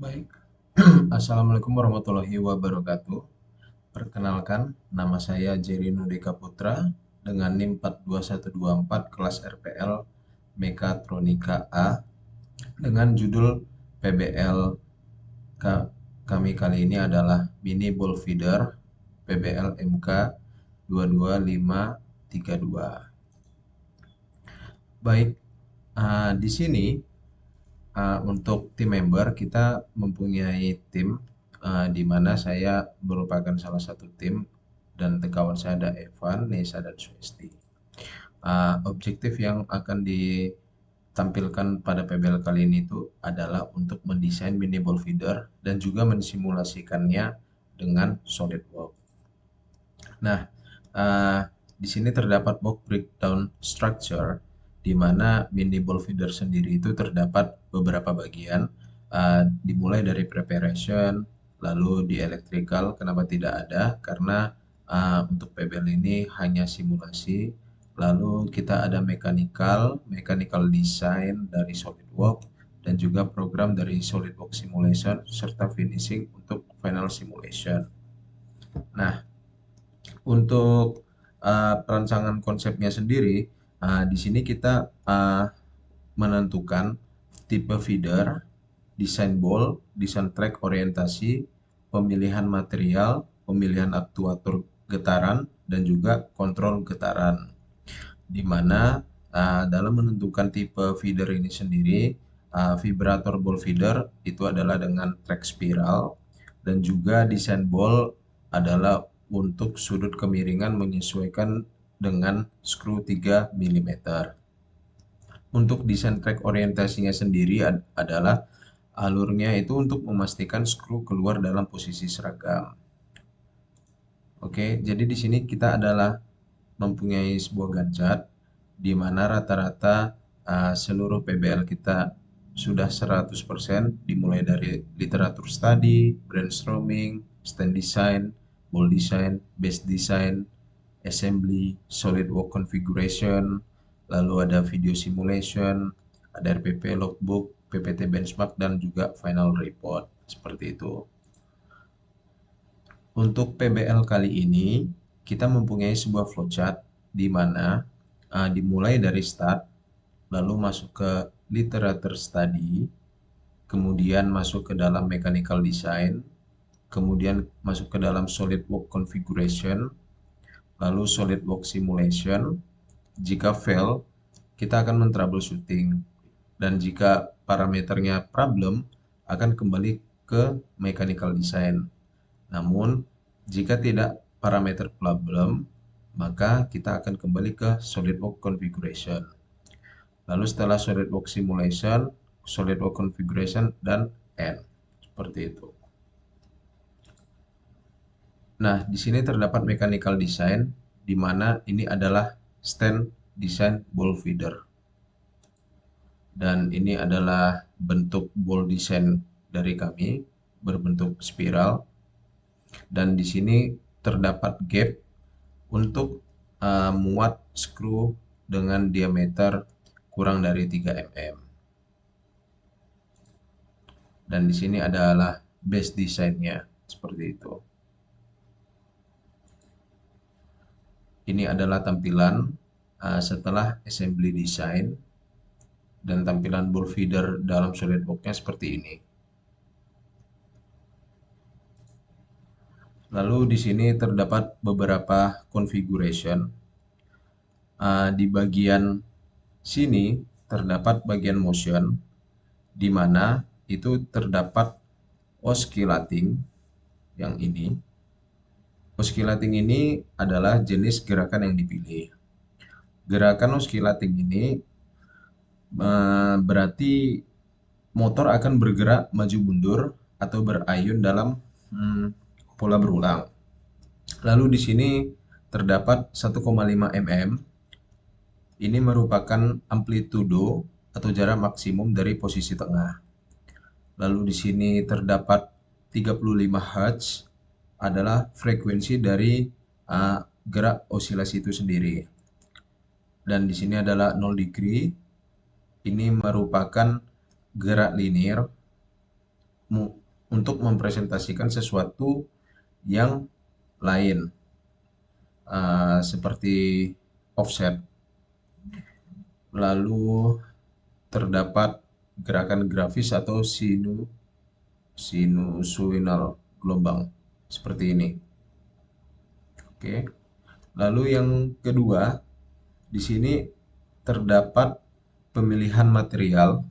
Baik, Assalamualaikum warahmatullahi wabarakatuh. Perkenalkan, nama saya Jerry Nudika Putra dengan NIM 42124 kelas RPL Mekatronika A dengan judul PBL kami kali ini adalah Mini Ball Feeder PBL MK 22532. Baik, di sini untuk tim member kita mempunyai tim di mana saya merupakan salah satu tim dan kawan saya ada Evan, Nesa dan Swesti. Objektif yang akan ditampilkan pada PBL kali ini itu adalah untuk mendesain mini ball feeder dan juga mensimulasikannya dengan SolidWorks. Nah, uh, di sini terdapat box breakdown structure, di mana mini ball feeder sendiri itu terdapat beberapa bagian, dimulai dari preparation, lalu di electrical, kenapa tidak ada? Karena untuk PBL ini hanya simulasi, lalu kita ada mechanical design dari SolidWorks, dan juga program dari SolidWorks Simulation, serta finishing untuk final simulation. Nah, untuk perancangan konsepnya sendiri, di sini kita menentukan tipe feeder, desain ball, desain track orientasi, pemilihan material, pemilihan aktuator getaran, dan juga kontrol getaran. Di mana dalam menentukan tipe feeder ini sendiri, vibrator ball feeder itu adalah dengan track spiral, dan juga desain ball adalah untuk sudut kemiringan menyesuaikan dengan skru 3 mm. Untuk desain track orientasinya sendiri adalah alurnya itu untuk memastikan skru keluar dalam posisi seragam. Oke, jadi di sini kita adalah mempunyai sebuah Gantt chart di mana rata-rata seluruh PBL kita sudah 100% dimulai dari literatur study, brainstorming, stand design, ball design, base design, assembly, SolidWorks configuration, lalu ada video simulation, ada RPP logbook, PPT benchmark, dan juga final report. Seperti itu. Untuk PBL kali ini, kita mempunyai sebuah flowchart di mana dimulai dari start, lalu masuk ke literature study, kemudian masuk ke dalam mechanical design, kemudian masuk ke dalam SolidWorks configuration, lalu SolidWorks simulation. Jika fail, kita akan men-troubleshooting, dan jika parameternya problem, akan kembali ke mechanical design. Namun, jika tidak parameter problem, maka kita akan kembali ke SolidWorks configuration. Lalu setelah SolidWorks simulation, SolidWorks configuration, dan end. Seperti itu. Nah, di sini terdapat mechanical design, di mana ini adalah stand design ball feeder. Dan ini adalah bentuk ball design dari kami, berbentuk spiral. Dan di sini terdapat gap untuk muat skru dengan diameter kurang dari 3 mm. Dan di sini adalah base desainnya, seperti itu. Ini adalah tampilan setelah assembly design, dan tampilan ball feeder dalam SolidWorks-nya seperti ini. Lalu di sini terdapat beberapa configuration. Di bagian sini terdapat bagian motion, di mana itu terdapat oscillating yang ini. Oscillating ini adalah jenis gerakan yang dipilih. Gerakan oscillating ini berarti motor akan bergerak maju mundur atau berayun dalam pola berulang. Lalu di sini terdapat 1,5 mm. Ini merupakan amplitudo atau jarak maksimum dari posisi tengah. Lalu di sini terdapat 35 Hz adalah frekuensi dari gerak osilasi itu sendiri. Dan di sini adalah 0 degree. Ini merupakan gerak linear untuk mempresentasikan sesuatu yang lain, seperti offset. Lalu terdapat gerakan grafis atau sinusoidal gelombang seperti ini. Oke. Lalu yang kedua, di sini terdapat pemilihan material.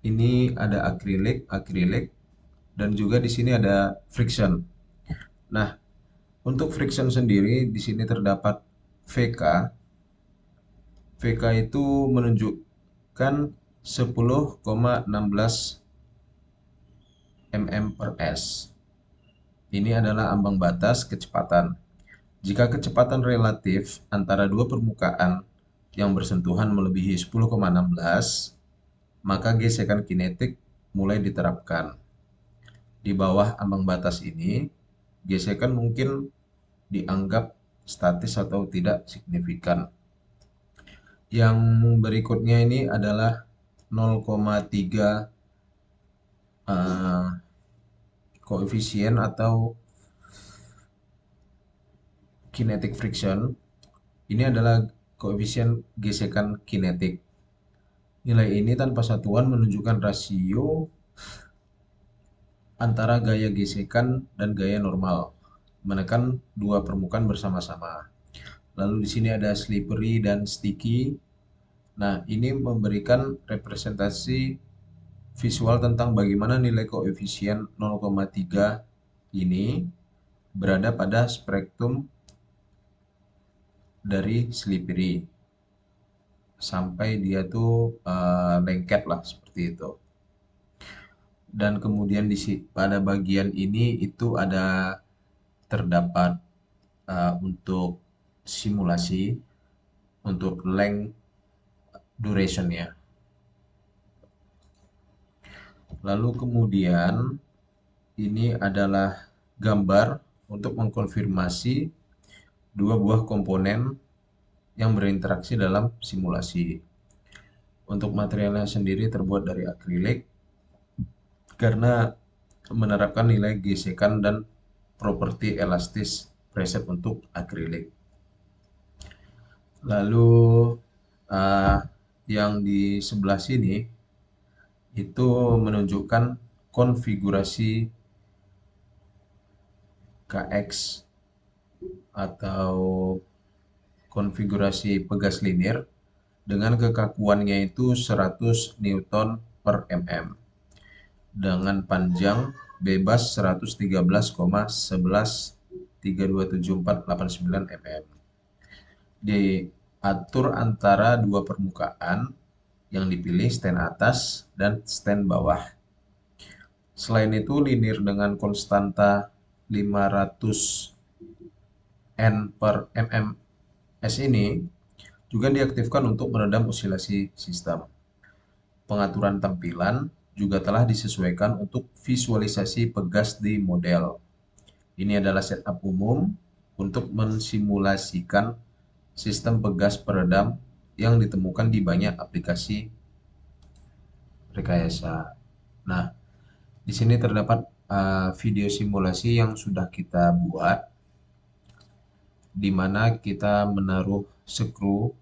Ini ada akrilik, dan juga di sini ada friction. Nah, untuk friction sendiri di sini terdapat VK. VK itu menunjukkan 10,16 mm per s. Ini adalah ambang batas kecepatan. Jika kecepatan relatif antara dua permukaan yang bersentuhan melebihi 10,16, maka gesekan kinetik mulai diterapkan. Di bawah ambang batas ini, gesekan mungkin dianggap statis atau tidak signifikan. Yang berikutnya ini adalah 0,3 koefisien atau kinetic friction. Ini adalah koefisien gesekan kinetik. Nilai ini tanpa satuan menunjukkan rasio antara gaya gesekan dan gaya normal menekan dua permukaan bersama-sama. Lalu di sini ada slippery dan sticky. Nah, ini memberikan representasi visual tentang bagaimana nilai koefisien 0,3 ini berada pada spektrum dari slippery sampai dia tuh lengket lah seperti itu. Dan kemudian pada bagian ini itu ada terdapat untuk simulasi untuk length duration ya. Lalu kemudian ini adalah gambar untuk mengkonfirmasi dua buah komponen yang berinteraksi dalam simulasi. Untuk materialnya sendiri terbuat dari akrilik karena menerapkan nilai gesekan dan properti elastis preset untuk akrilik. Lalu yang di sebelah sini itu menunjukkan konfigurasi KX atau konfigurasi pegas linear dengan kekakuannya itu 100 Newton per mm dengan panjang bebas 113,11327489 mm. Diatur antara dua permukaan yang dipilih stand atas dan stand bawah. Selain itu, linear dengan konstanta 500 N per mm ini juga diaktifkan untuk meredam osilasi sistem. Pengaturan tampilan juga telah disesuaikan untuk visualisasi pegas di model. Ini adalah setup umum untuk mensimulasikan sistem pegas peredam yang ditemukan di banyak aplikasi rekayasa. Nah, di sini terdapat video simulasi yang sudah kita buat, di mana kita menaruh skru,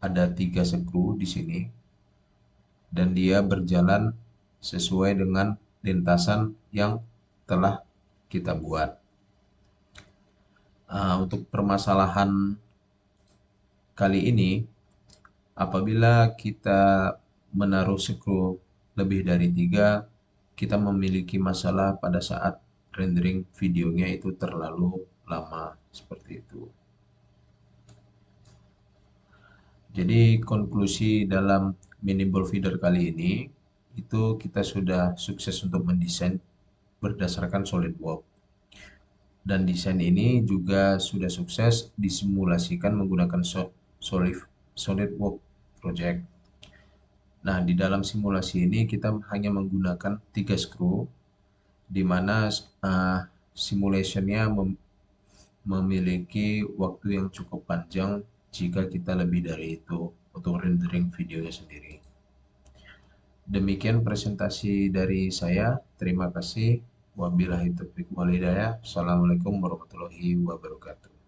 ada 3 skru di sini, dan dia berjalan sesuai dengan lintasan yang telah kita buat. Untuk permasalahan kali ini, apabila kita menaruh skru lebih dari 3, kita memiliki masalah pada saat rendering videonya itu terlalu lama seperti itu. Jadi konklusi dalam mini ball feeder kali ini itu kita sudah sukses untuk mendesain berdasarkan SolidWorks. Dan desain ini juga sudah sukses disimulasikan menggunakan SolidWorks Project. Nah, di dalam simulasi ini kita hanya menggunakan 3 skru, di mana simulationnya memiliki waktu yang cukup panjang jika kita lebih dari itu untuk rendering videonya sendiri. Demikian presentasi dari saya. Terima kasih. Wabillahi taufiq wal hidayah. Assalamualaikum warahmatullahi wabarakatuh.